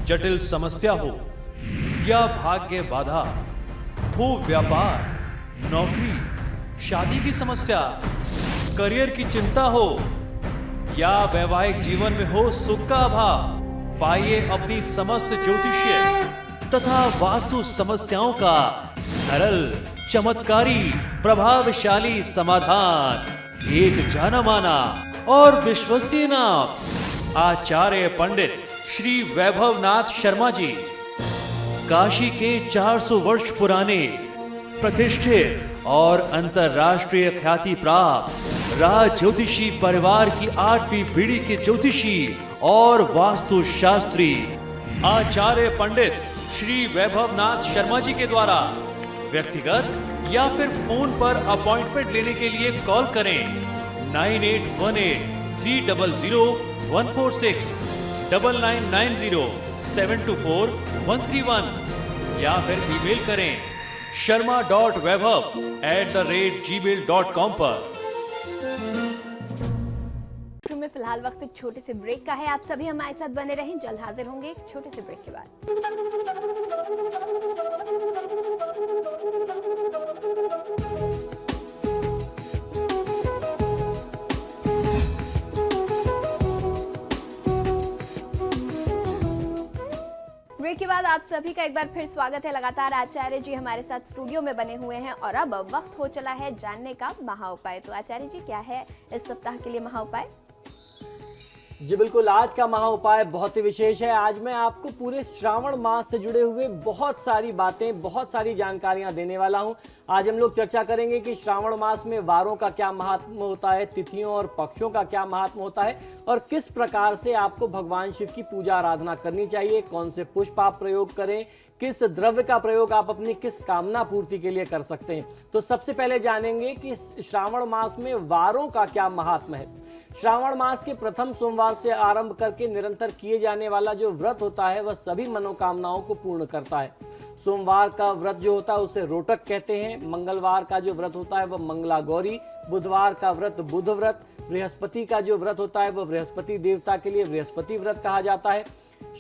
जटिल समस्या हो या भाग्य बाधा हो, व्यापार, नौकरी, शादी की समस्या, करियर की चिंता हो या वैवाहिक जीवन में हो सुख का अभाव, पाइए अपनी समस्त ज्योतिषीय तथा वास्तु समस्याओं का सरल, चमत्कारी, प्रभावशाली समाधान। एक जाना माना और विश्वसनीय नाम, आचार्य पंडित श्री वैभवनाथ शर्मा जी, काशी के 400 वर्ष पुराने प्रतिष्ठित और अंतरराष्ट्रीय ख्याति प्राप्त राज ज्योतिषी परिवार की 8वीं पीढ़ी के ज्योतिषी और वास्तु शास्त्री आचार्य पंडित श्री वैभवनाथ शर्मा जी के द्वारा व्यक्तिगत या फिर फोन पर अपॉइंटमेंट लेने के लिए कॉल करें 9818-300-146, 9990-724-131 या फिर ईमेल करें sharma.vaibhav@gmail.com पर। में फिलहाल वक्त एक छोटे से ब्रेक का है। आप सभी हमारे साथ बने रहें, जल्द हाजिर होंगे एक छोटे से ब्रेक के बाद। ब्रेक के बाद आप सभी का एक बार फिर स्वागत है। लगातार आचार्य जी हमारे साथ स्टूडियो में बने हुए हैं और अब वक्त हो चला है जानने का महा उपाय। तो आचार्य जी, क्या है इस सप्ताह के लिए महा उपाय? जी बिल्कुल, आज का महा उपाय बहुत ही विशेष है। आज मैं आपको पूरे श्रावण मास से जुड़े हुए बहुत सारी बातें, बहुत सारी जानकारियां देने वाला हूं। आज हम लोग चर्चा करेंगे कि श्रावण मास में वारों का क्या महात्म्य होता है, तिथियों और पक्षों का क्या महात्म्य होता है और किस प्रकार से आपको भगवान शिव की पूजा आराधना करनी चाहिए, कौन से पुष्प आप प्रयोग करें, किस द्रव्य का प्रयोग आप अपनी किस कामना पूर्ति के लिए कर सकते हैं। तो सबसे पहले जानेंगे कि श्रावण मास में वारों का क्या महात्म्य है। श्रावण मास के प्रथम सोमवार से आरंभ करके निरंतर किए जाने वाला जो व्रत होता है वह सभी मनोकामनाओं को पूर्ण करता है। सोमवार का व्रत जो होता है उसे रोटक कहते हैं। मंगलवार का जो व्रत होता है वह मंगला गौरी, बुधवार का व्रत बुध व्रत, बृहस्पति का जो व्रत होता है वह बृहस्पति देवता के लिए बृहस्पति व्रत कहा जाता है।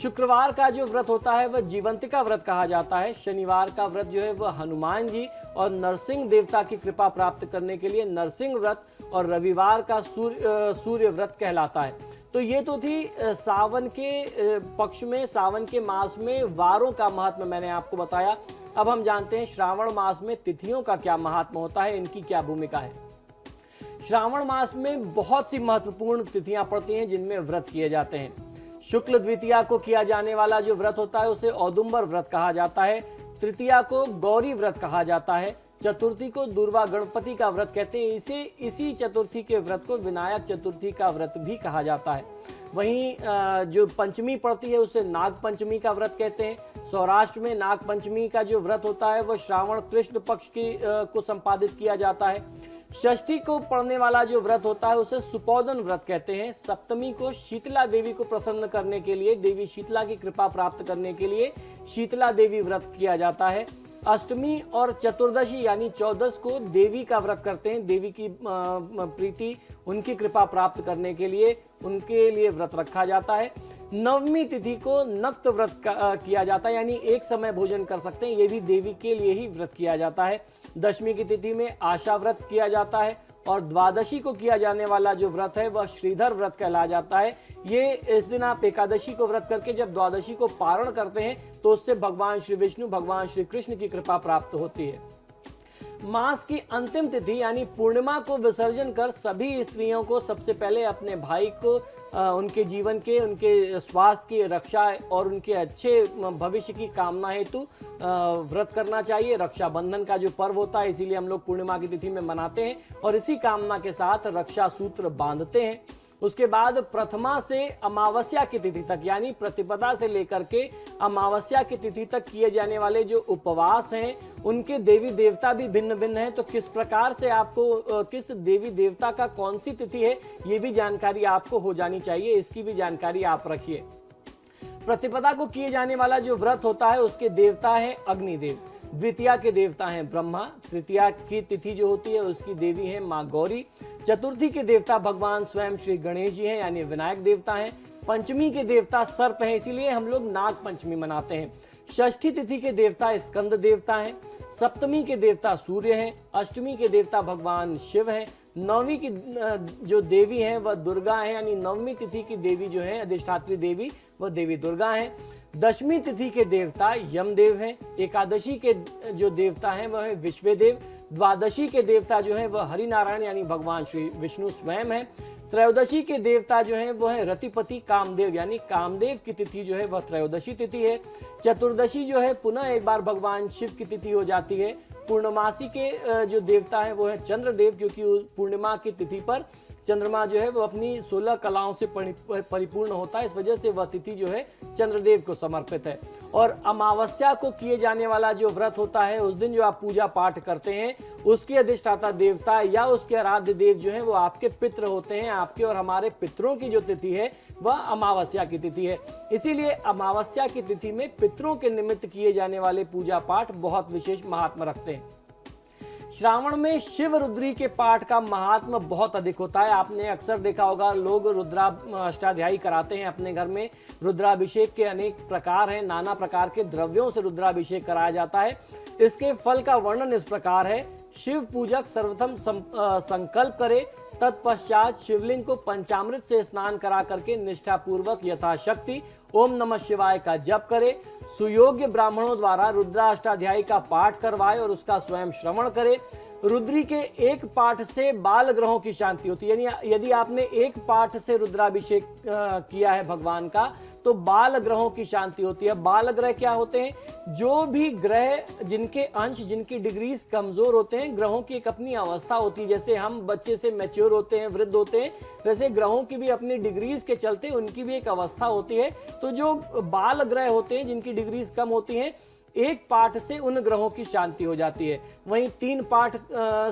शुक्रवार का जो व्रत होता है वह जीवंतिका व्रत कहा जाता है। शनिवार का व्रत जो है वह हनुमान जी और नरसिंह देवता की कृपा प्राप्त करने के लिए नरसिंह व्रत, और रविवार का सूर्य व्रत कहलाता है। तो ये तो थी सावन के पक्ष में, सावन के मास में वारों का महत्व मैंने आपको बताया। अब हम जानते हैं श्रावण मास में तिथियों का क्या महात्मा होता है, इनकी क्या भूमिका है। श्रावण मास में बहुत सी महत्वपूर्ण तिथियां पड़ती हैं जिनमें व्रत किए जाते हैं। शुक्ल द्वितीया को किया जाने वाला जो व्रत होता है उसे औदुंबर व्रत कहा जाता है। तृतीया को गौरी व्रत कहा जाता है। चतुर्थी को दुर्वा गणपति का व्रत कहते हैं। इसी चतुर्थी के व्रत को विनायक चतुर्थी का व्रत भी कहा जाता है। वहीं जो पंचमी पड़ती है उसे नाग पंचमी का व्रत कहते हैं। सौराष्ट्र में नाग पंचमी का जो व्रत होता है वह श्रावण कृष्ण पक्ष को संपादित किया जाता है। षष्ठी को पड़ने वाला जो व्रत होता है उसे सुपोदन व्रत कहते हैं। सप्तमी को शीतला देवी को प्रसन्न करने के लिए, देवी शीतला की कृपा प्राप्त करने के लिए शीतला देवी व्रत किया जाता है। अष्टमी और चतुर्दशी यानी 14 को देवी का व्रत करते हैं। देवी की प्रीति, उनकी कृपा प्राप्त करने के लिए उनके लिए व्रत रखा जाता है। नवमी तिथि को नक्त व्रत किया जाता है, यानी एक समय भोजन कर सकते हैं, ये भी देवी के लिए ही व्रत किया जाता है। दशमी की तिथि में आशा व्रत किया जाता है और द्वादशी को किया जाने वाला जो व्रत है वह श्रीधर व्रत कहला जाता है। ये इस दिन आप एकादशी को व्रत करके जब द्वादशी को पारण करते हैं तो उससे भगवान श्री विष्णु, भगवान श्री कृष्ण की कृपा प्राप्त होती है। मास की अंतिम तिथि यानी पूर्णिमा को विसर्जन कर सभी स्त्रियों को सबसे पहले अपने भाई को उनके जीवन के, उनके स्वास्थ्य की रक्षा और उनके अच्छे भविष्य की कामना हेतु व्रत करना चाहिए। रक्षाबंधन का जो पर्व होता है इसीलिए हम लोग पूर्णिमा की तिथि में मनाते हैं और इसी कामना के साथ रक्षा सूत्र बांधते हैं। उसके बाद प्रथमा से अमावस्या की तिथि तक यानी प्रतिपदा से लेकर के अमावस्या की तिथि तक किए जाने वाले जो उपवास हैं उनके देवी देवता भी भिन्न भिन्न हैं। तो किस प्रकार से आपको किस देवी देवता का कौन सी तिथि है ये भी जानकारी आपको हो जानी चाहिए, इसकी भी जानकारी आप रखिए। प्रतिपदा को किए जाने वाला जो व्रत होता है उसके देवता है अग्निदेव, द्वितीया के देवता हैं ब्रह्मा, तृतीया की तिथि जो होती है उसकी देवी है माँ गौरी, चतुर्थी के देवता भगवान स्वयं श्री गणेश जी हैं यानी विनायक देवता हैं, पंचमी के देवता सर्प हैं, इसीलिए हम लोग नाग पंचमी मनाते हैं। षष्ठी तिथि के देवता स्कंद देवता हैं। सप्तमी के देवता सूर्य हैं। अष्टमी के देवता भगवान शिव हैं। नवमी की जो देवी हैं वह दुर्गा हैं, यानी नवमी तिथि की देवी जो है अधिष्ठात्री देवी वह देवी दुर्गा हैं। दशमी तिथि के देवता यमदेव हैं। एकादशी के जो देवता हैं वह है विश्वदेव। द्वादशी के देवता जो है वह हरिनारायण यानी भगवान श्री विष्णु स्वयं है। त्रयोदशी के देवता जो है वह है रतिपति कामदेव, यानी कामदेव की तिथि जो है वह त्रयोदशी तिथि है। चतुर्दशी जो है पुनः एक बार भगवान शिव की तिथि हो जाती है। पूर्णमासी के जो देवता है वो है चंद्रदेव, क्योंकि पूर्णिमा की तिथि पर चंद्रमा जो है वो अपनी 16 कलाओं से परिपूर्ण होता है, इस वजह से वह तिथि जो है चंद्रदेव को समर्पित है। और अमावस्या को किए जाने वाला जो व्रत होता है, उस दिन जो आप पूजा पाठ करते हैं, उसके अधिष्ठाता देवता या उसके आराध्य देव जो है वो आपके पितृ होते हैं। आपके और हमारे पितरों की जो तिथि है वह अमावस्या की तिथि है। इसीलिए अमावस्या की तिथि में पितरों के निमित्त किए जाने वाले पूजा पाठ बहुत विशेष महात्मा रखते हैं। श्रावण में शिव रुद्री के पाठ का महात्मा बहुत अधिक होता है। आपने अक्सर देखा होगा, लोग अष्टाध्यायी कराते हैं अपने घर में। रुद्राभिषेक के अनेक प्रकार हैं, नाना प्रकार के द्रव्यों से रुद्राभिषेक कराया जाता है। इसके फल का वर्णन इस प्रकार है। शिव पूजक सर्वप्रथम संकल्प करे, तत्पश्चात शिवलिंग को पंचामृत से स्नान करा करके निष्ठा पूर्वक यथाशक्ति ओम नमः शिवाय का जप करे। सुयोग्य ब्राह्मणों द्वारा रुद्राष्टाध्यायी का पाठ करवाए और उसका स्वयं श्रवण करे। रुद्री के एक पाठ से बाल ग्रहों की शांति होती है, यानी यदि आपने एक पाठ से रुद्राभिषेक किया है भगवान का, तो बाल ग्रहों की शांति होती है। बाल ग्रह क्या होते हैं? जो भी ग्रह जिनके अंश, जिनकी डिग्रीज कमजोर होते हैं, ग्रहों की एक अपनी अवस्था होती है। जैसे हम बच्चे से मैच्योर होते हैं, वृद्ध होते हैं, वैसे ग्रहों की भी अपनी डिग्रीज के चलते उनकी भी एक अवस्था होती है। तो जो बाल ग्रह होते हैं, जिनकी डिग्रीज कम होती हैं, एक पाठ से उन ग्रहों की शांति हो जाती है। वहीं 3 पाठ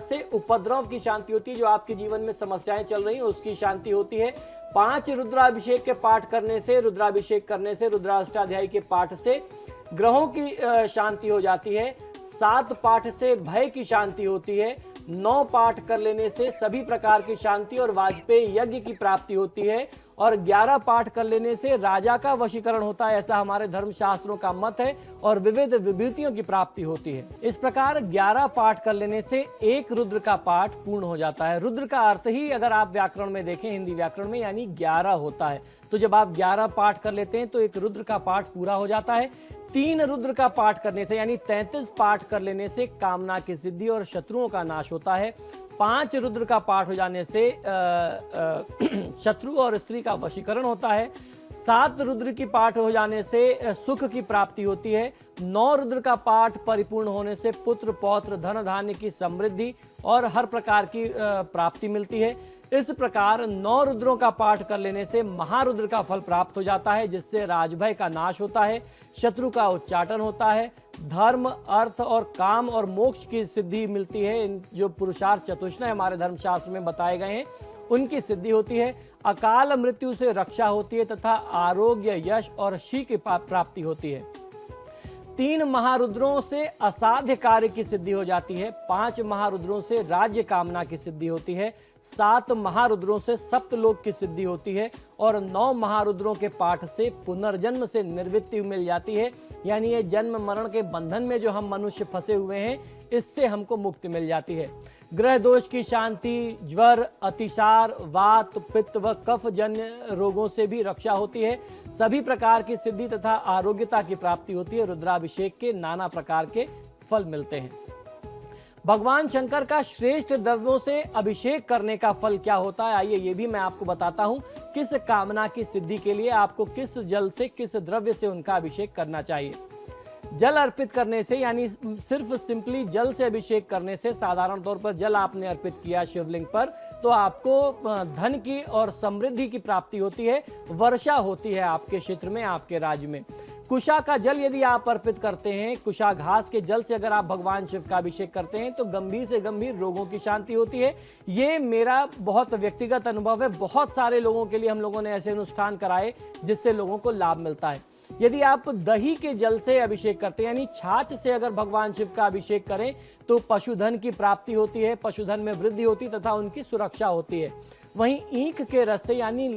से उपद्रव की शांति होती है, जो आपके जीवन में समस्याएं चल रही हैं उसकी शांति होती है। 5 रुद्राभिषेक के पाठ करने से, रुद्राभिषेक करने से, रुद्राष्टाध्यायी के पाठ से ग्रहों की शांति हो जाती है। 7 पाठ से भय की शांति होती है। 9 पाठ कर लेने से सभी प्रकार की शांति और वाजपेयी यज्ञ की प्राप्ति होती है। और 11 पाठ कर लेने से राजा का वशीकरण होता है, ऐसा हमारे धर्मशास्त्रों का मत है, और विविध विभूतियों की प्राप्ति होती है। इस प्रकार 11 पाठ कर लेने से एक रुद्र का पाठ पूर्ण हो जाता है। रुद्र का अर्थ ही अगर आप व्याकरण में देखें, हिंदी व्याकरण में, यानी 11 होता है। तो जब आप 11 पाठ कर लेते हैं तो एक रुद्र का पाठ पूरा हो जाता है। 3 रुद्र का पाठ करने से, यानी 33 पाठ कर लेने से कामना की सिद्धि और शत्रुओं का नाश होता है। 5 रुद्र का पाठ हो जाने से शत्रु और स्त्री का वशीकरण होता है। 7 रुद्र की पाठ हो जाने से सुख की प्राप्ति होती है। 9 रुद्र का पाठ परिपूर्ण होने से पुत्र पौत्र धन धान्य की समृद्धि और हर प्रकार की प्राप्ति मिलती है। इस प्रकार 9 रुद्रों का पाठ कर लेने से महारुद्र का फल प्राप्त हो जाता है, जिससे राजभय का नाश होता है, शत्रु का उच्चाटन होता है, धर्म, अर्थ और काम और मोक्ष की सिद्धि मिलती है। इन जो पुरुषार्थ चतुष्टय हमारे धर्मशास्त्र में बताए गए हैं उनकी सिद्धि होती है। अकाल मृत्यु से रक्षा होती है तथा आरोग्य, यश और श्री की प्राप्ति होती है। 3 महारुद्रों से असाध्य कार्य की सिद्धि हो जाती है। 5 महारुद्रों से राज्य कामना की सिद्धि होती है। 7 महारुद्रों से सप्तलोक की सिद्धि होती है। और 9 महारुद्रों के पाठ से पुनर्जन्म से निवृत्ति मिल जाती है, यानी ये जन्म मरण के बंधन में जो हम मनुष्य फंसे हुए हैं, इससे हमको मुक्ति मिल जाती है। ग्रह दोष की शांति, ज्वर, अतिसार, वात, पित्त व कफ जन्य रोगों से भी रक्षा होती है। सभी प्रकार की सिद्धि तथा आरोग्यता की प्राप्ति होती है। रुद्राभिषेक के नाना प्रकार के फल मिलते हैं। भगवान शंकर का श्रेष्ठ द्रव्यों से अभिषेक करने का फल क्या होता है, आइए ये भी मैं आपको बताता हूं। किस कामना की सिद्धि के लिए आपको किस जल से, किस द्रव्य से उनका अभिषेक करना चाहिए। जल अर्पित करने से, यानी सिर्फ सिंपली जल से अभिषेक करने से, साधारण तौर पर जल आपने अर्पित किया शिवलिंग पर, तो आपको धन की और समृद्धि की प्राप्ति होती है, वर्षा होती है आपके क्षेत्र में, आपके राज्य में। कुशा का जल यदि आप अर्पित करते हैं, कुशा घास के जल से अगर आप भगवान शिव का अभिषेक करते हैं, तो गंभीर से गंभीर रोगों की शांति होती है। ये मेरा बहुत व्यक्तिगत अनुभव है। बहुत सारे लोगों के लिए हम लोगों ने ऐसे अनुष्ठान कराए जिससे लोगों को लाभ मिलता है। यदि आप दही के जल से अभिषेक करते हैं, यानी छाछ से अगर भगवान शिव का अभिषेक करें, तो पशुधन की प्राप्ति होती है, पशुधन में वृद्धि होती तथा उनकी सुरक्षा होती है। वहीं ईंख के रस से यानी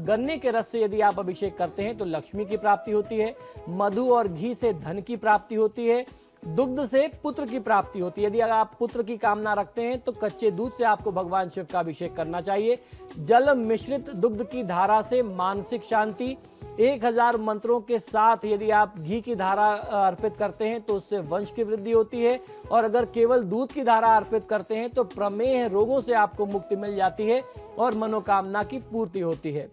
गन्ने के रस से यदि आप अभिषेक करते हैं तो लक्ष्मी की प्राप्ति होती है। मधु और घी से धन की प्राप्ति होती है। दुग्ध से पुत्र की प्राप्ति होती है। यदि अगर आप पुत्र की कामना रखते हैं तो कच्चे दूध से आपको भगवान शिव का अभिषेक करना चाहिए। जल मिश्रित दुग्ध की धारा से मानसिक शांति। 1000 मंत्रों के साथ यदि आप घी की धारा अर्पित करते हैं तो उससे वंश की वृद्धि होती है। और अगर केवल दूध की धारा अर्पित करते हैं तो प्रमेह रोगों से आपको मुक्ति मिल जाती है और मनोकामना की पूर्ति होती है।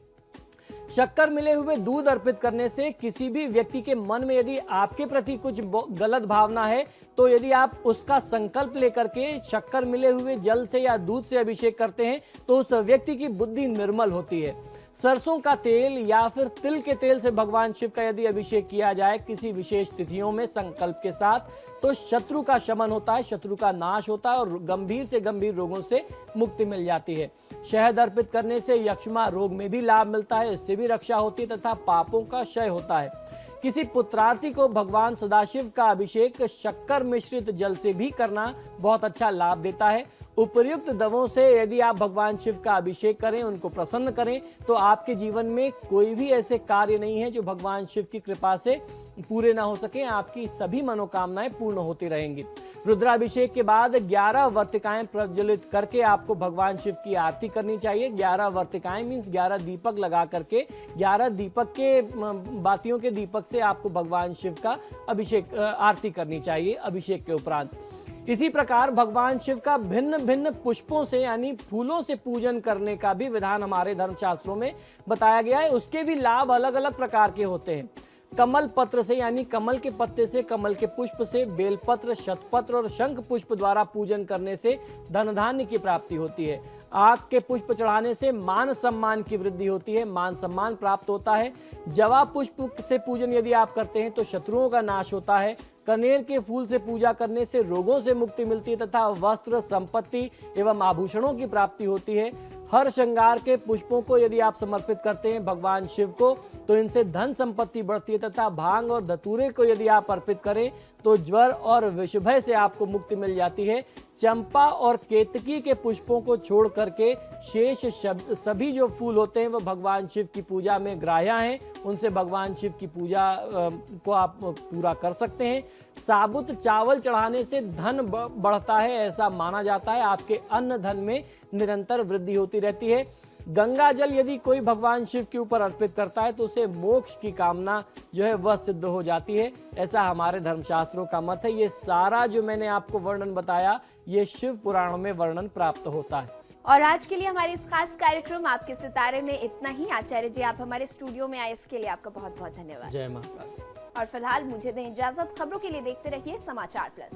शक्कर मिले हुए दूध अर्पित करने से किसी भी व्यक्ति के मन में यदि आपके प्रति कुछ गलत भावना है तो यदि आप उसका संकल्प लेकर के शक्कर मिले हुए जल से या दूध से अभिषेक करते हैं तो उस व्यक्ति की बुद्धि निर्मल होती है। सरसों का तेल या फिर तिल के तेल से भगवान शिव का यदि अभिषेक किया जाए किसी विशेष तिथियों में संकल्प के साथ तो शत्रु का शमन होता है, शत्रु का नाश होता है और गंभीर से गंभीर रोगों से मुक्ति मिल जाती है। शहद अर्पित करने से यक्ष्मा रोग में भी लाभ मिलता है, इससे भी रक्षा होती है तथा पापों का क्षय होता है। किसी पुत्रार्थी को भगवान सदाशिव का अभिषेक शक्कर मिश्रित जल से भी करना बहुत अच्छा लाभ देता है। उपर्युक्त दवों से यदि आप भगवान शिव का अभिषेक करें, उनको प्रसन्न करें तो आपके जीवन में कोई भी ऐसे कार्य नहीं है जो भगवान शिव की कृपा से पूरे ना हो सके। आपकी सभी मनोकामनाएं पूर्ण होती रहेंगी। रुद्राभिषेक के बाद 11 वर्तिकाएं प्रज्वलित करके आपको भगवान शिव की आरती करनी चाहिए। 11 वर्तिकाएं मीन्स 11 दीपक लगा करके 11 दीपक के बातियों के दीपक से आपको भगवान शिव का अभिषेक आरती करनी चाहिए अभिषेक के उपरांत। इसी प्रकार भगवान शिव का भिन्न भिन्न पुष्पों से यानी फूलों से पूजन करने का भी विधान हमारे धर्मशास्त्रों में बताया गया है। उसके भी लाभ अलग अलग प्रकार के होते हैं। कमल पत्र से यानी कमल के पत्ते से, कमल के पुष्प से, बेलपत्र, शतपत्र और शंख पुष्प द्वारा पूजन करने से धन धान्य की प्राप्ति होती है। आग के पुष्प चढ़ाने से मान सम्मान की वृद्धि होती है, मान सम्मान प्राप्त होता है। जवा पुष्प से पूजन यदि आप करते हैं तो शत्रुओं का नाश होता है। कनेर के फूल से पूजा करने से रोगों से मुक्ति मिलती है तथा वस्त्र, संपत्ति एवं आभूषणों की प्राप्ति होती है। हर श्रृंगार के पुष्पों को यदि आप समर्पित करते हैं भगवान शिव को तो इनसे धन संपत्ति बढ़ती है तथा भांग और धतूरे को यदि आप अर्पित करें तो ज्वर और विषभय से आपको मुक्ति मिल जाती है। चंपा और केतकी के पुष्पों को छोड़ करके शेष सभी जो फूल होते हैं वो भगवान शिव की पूजा में ग्राह्य हैं, उनसे भगवान शिव की पूजा को आप पूरा कर सकते हैं। साबुत चावल चढ़ाने से धन बढ़ता है ऐसा माना जाता है। आपके अन्न धन में निरंतर वृद्धि होती रहती है। गंगा जल यदि कोई भगवान शिव के ऊपर अर्पित करता है तो उसे मोक्ष की कामना जो है वह सिद्ध हो जाती है, ऐसा हमारे धर्मशास्त्रों का मत है। ये सारा जो मैंने आपको वर्णन बताया ये शिव पुराणों में वर्णन प्राप्त होता है। और आज के लिए हमारे इस खास कार्यक्रम आपके सितारे में इतना ही। आचार्य जी आप हमारे स्टूडियो में आए इसके लिए आपका बहुत बहुत धन्यवाद। जय महाकाल। और फिलहाल मुझे दें इजाजत। खबरों के लिए देखते रहिए समाचार प्लस।